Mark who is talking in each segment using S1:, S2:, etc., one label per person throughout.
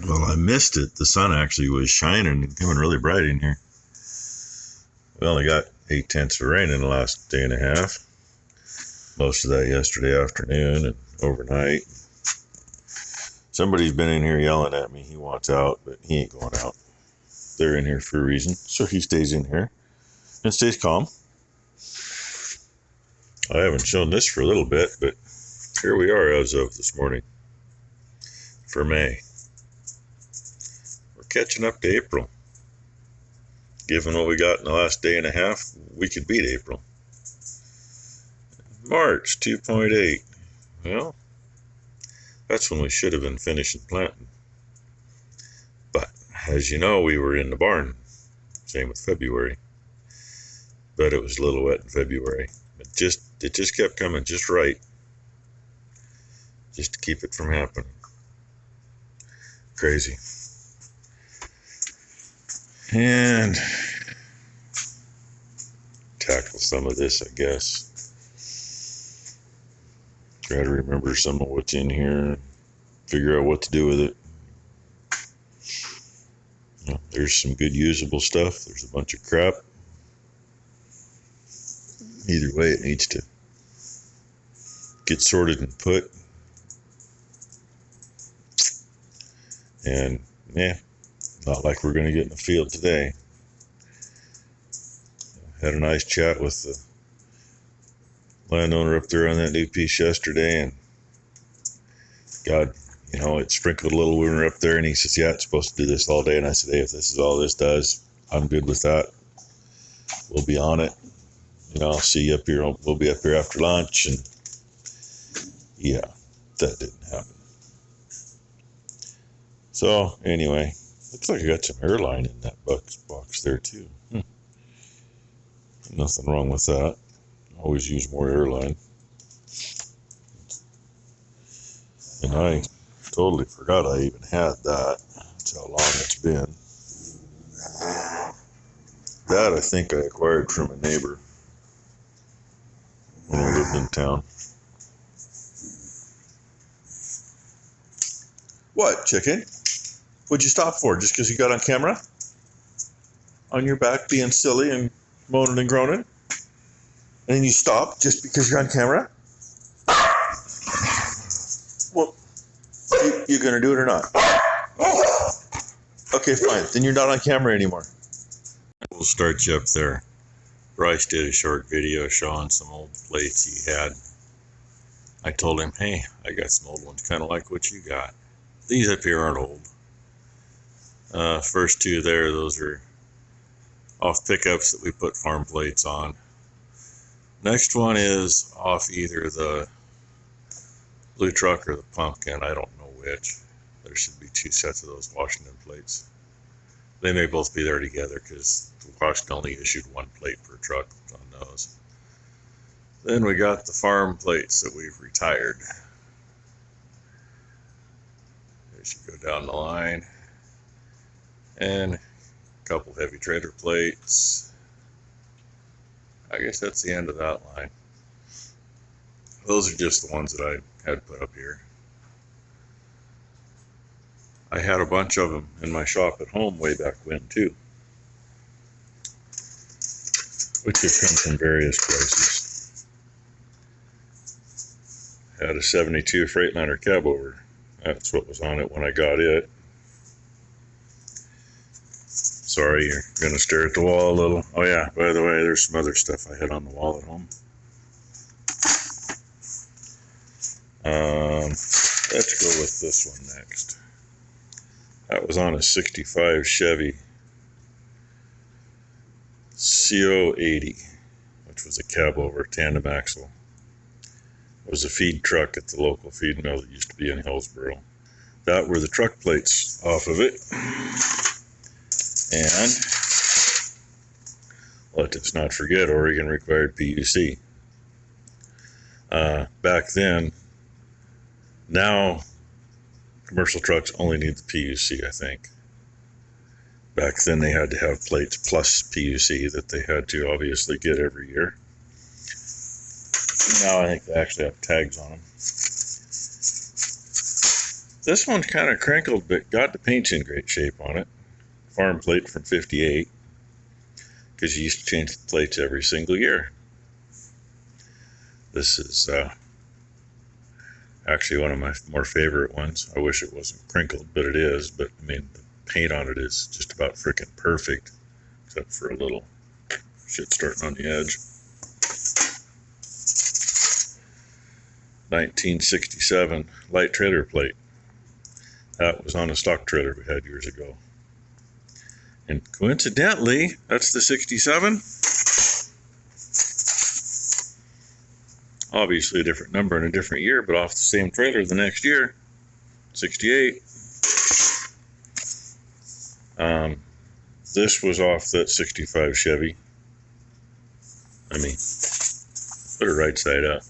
S1: Well, I missed it. The sun actually was shining and coming really bright in here. We only got 8/10 of rain in the last day and a half. Most of that yesterday afternoon and overnight. Somebody's been in here yelling at me. He wants out, but he ain't going out. They're in here for a reason, so he stays in here and stays calm. I haven't shown this for a little bit, but here we are as of this morning for May. We're catching up to April. Given what we got in the last day and a half, we could beat April. March, 2.8. Well, that's when we should have been finishing planting. But, as you know, we were in the barn. Same with February. But it was a little wet in February. It just kept coming just right. Just to keep it from happening. Crazy. And tackle some of this, I guess. Try to remember some of what's in here. Figure out what to do with it. You know, there's some good usable stuff. There's a bunch of crap. Either way, it needs to get sorted and put. And, not like we're going to get in the field today. Had a nice chat with the landowner up there on that new piece yesterday, and God, it sprinkled a little when we were up there, and he says, yeah, it's supposed to do this all day. And I said, hey, if this is all this does, I'm good with that. We'll be on it. I'll see you up here. We'll be up here after lunch. And yeah, that didn't happen. So anyway, looks like I got some airline in that box there too. Nothing wrong with that. Always use more airline. And I totally forgot I even had that. That's how long it's been. That I think I acquired from a neighbor when we lived in town. What, chicken? What'd you stop for? Just because you got on camera? On your back being silly and moaning and groaning? And then you stop just because you're on camera? Well, you gonna do it or not? Okay, fine. Then you're not on camera anymore. We'll start you up there. Bryce did a short video showing some old plates he had. I told him, hey, I got some old ones kind of like what you got. These up here aren't old. First two there, those are off pickups that we put farm plates on. Next one is off either the blue truck or the pumpkin. I don't know which. There should be two sets of those Washington plates. They may both be there together because Washington only issued one plate per truck on those. Then we got the farm plates that we've retired. They should go down the line. And a couple heavy trailer plates. I guess that's the end of that line. Those are just the ones that I had put up here. I had a bunch of them in my shop at home way back when too, which have come from various places. I had a 72 Freightliner cab over. That's what was on it when I got it. Sorry, you're going to stare at the wall a little. Oh yeah, by the way, there's some other stuff I had on the wall at home. Let's go with this one next. That was on a 65 Chevy CO80, which was a cab over tandem axle. It was a feed truck at the local feed mill that used to be in Hillsboro. That were the truck plates off of it. And let us not forget, Oregon required PUC. Back then, now commercial trucks only need the PUC, I think. Back then they had to have plates plus PUC that they had to obviously get every year. Now I think they actually have tags on them. This one's kind of crinkled, but got the paint's in great shape on it. Farm plate from 58, because you used to change the plates every single year. This is actually one of my more favorite ones. I wish it wasn't crinkled, but it is. But I mean, the paint on it is just about freaking perfect, except for a little shit starting on the edge. 1967 light trailer plate. That was on a stock trailer we had years ago. And coincidentally, that's the 67. Obviously a different number in a different year, but off the same trailer the next year, 68. This was off that 65 Chevy. I mean, put it right side up.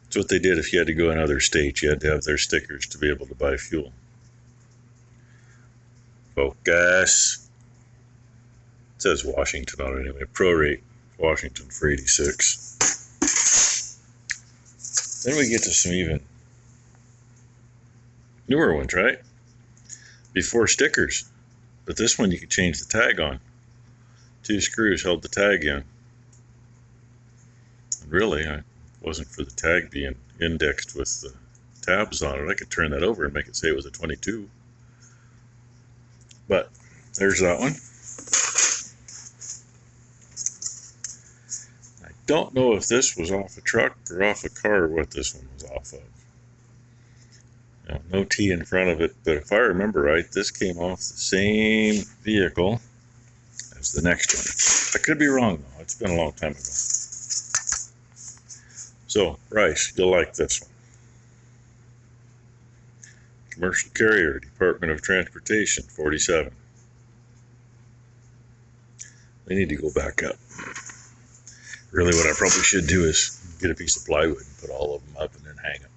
S1: That's what they did if you had to go in other states. You had to have their stickers to be able to buy fuel. Focus. It says Washington on it anyway. Prorate Washington for 86. Then we get to some even newer ones, right? Before stickers. But this one you could change the tag on. 2 screws held the tag in. And really, I wasn't for the tag being indexed with the tabs on it. I could turn that over and make it say it was a 22. But there's that one. I don't know if this was off a truck or off a car or what this one was off of. No T in front of it, but if I remember right, this came off the same vehicle as the next one. I could be wrong though. It's been a long time ago. So, Bryce, you'll like this one. Commercial carrier, Department of Transportation, 47. They need to go back up. Really, what I probably should do is get a piece of plywood and put all of them up and then hang them.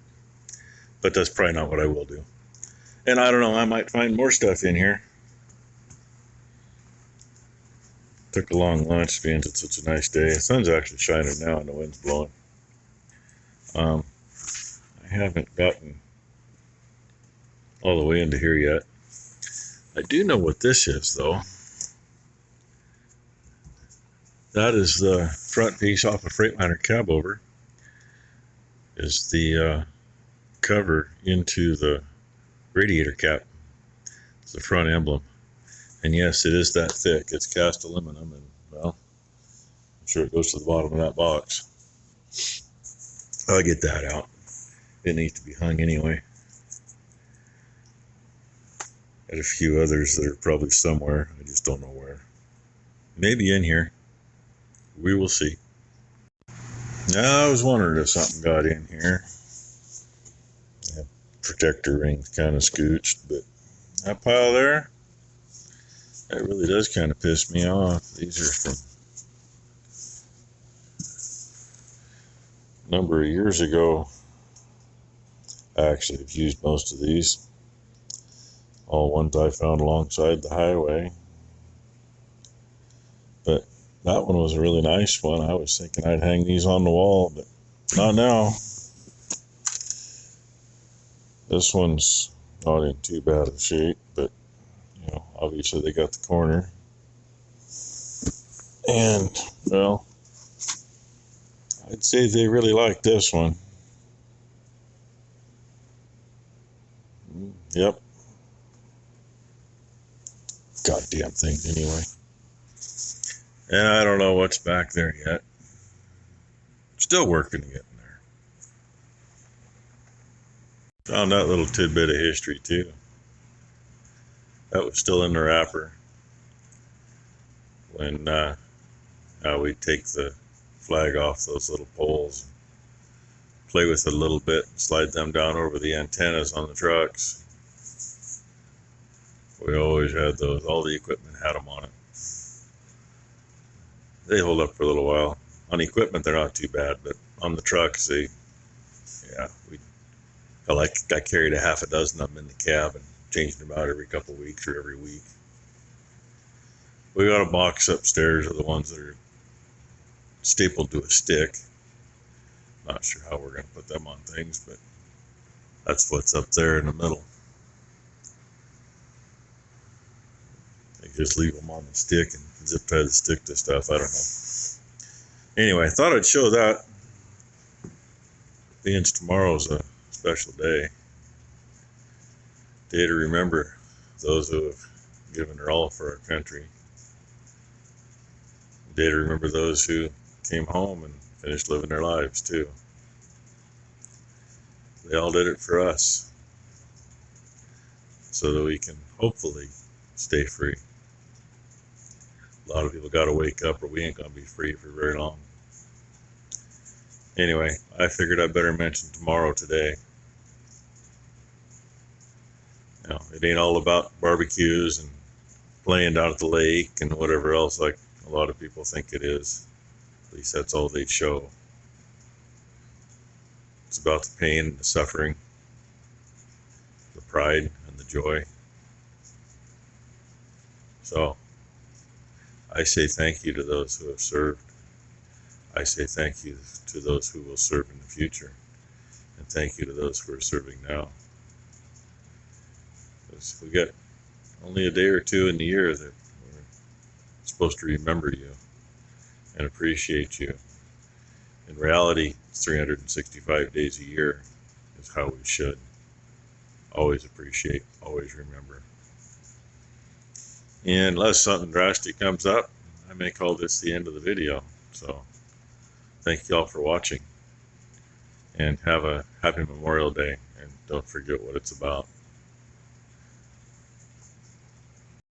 S1: But that's probably not what I will do. And I don't know, I might find more stuff in here. Took a long lunch being it's such a nice day. The sun's actually shining now and the wind's blowing. I haven't gotten all the way into here yet. I do know what this is though. That is the front piece off a Freightliner cab over. Is the cover into the radiator cap. It's the front emblem. And yes, it is that thick. It's cast aluminum, and well, I'm sure it goes to the bottom of that box. I'll get that out. It needs to be hung anyway. Got a few others that are probably somewhere. I just don't know where. Maybe in here. We will see. Now, I was wondering if something got in here. That protector ring's kind of scooched, but that pile there, that really does kind of piss me off. These are from a number of years ago. I actually have used most of these. All ones I found alongside the highway. But that one was a really nice one. I was thinking I'd hang these on the wall, but not now. This one's not in too bad of shape, but you know, obviously they got the corner. And well, I'd say they really like this one. Yep. Goddamn thing anyway. And I don't know what's back there yet. Still working to get in there. Found that little tidbit of history too. That was still in the wrapper when we take the flag off those little poles, play with it a little bit, and slide them down over the antennas on the trucks. We always had those. All the equipment had them on it. They hold up for a little while. On equipment, they're not too bad, but on the trucks, I carried a half a dozen of them in the cab and changed them out every couple of weeks or every week. We got a box upstairs of the ones that are stapled to a stick. Not sure how we're going to put them on things, but that's what's up there in the middle. They just leave them on the stick and zip tie the stick to stuff. I don't know. Anyway, I thought I'd show that. Being tomorrow's a special day. Day to remember those who have given their all for our country. Day to remember those who came home and finished living their lives too. They all did it for us, so that we can hopefully stay free. A lot of people got to wake up, or we ain't gonna be free for very long. Anyway, I figured I better mention tomorrow today. You know, it ain't all about barbecues and playing down at the lake and whatever else like a lot of people think it is. At least that's all they show. It's about the pain and the suffering, the pride and the joy. So, I say thank you to those who have served. I say thank you to those who will serve in the future. And thank you to those who are serving now. Because we got only a day or two in the year that we're supposed to remember you and appreciate you. In reality, 365 days a year is how we should always appreciate, always remember. And unless something drastic comes up, I may call this the end of the video. So, thank you all for watching. And have a happy Memorial Day. And don't forget what it's about.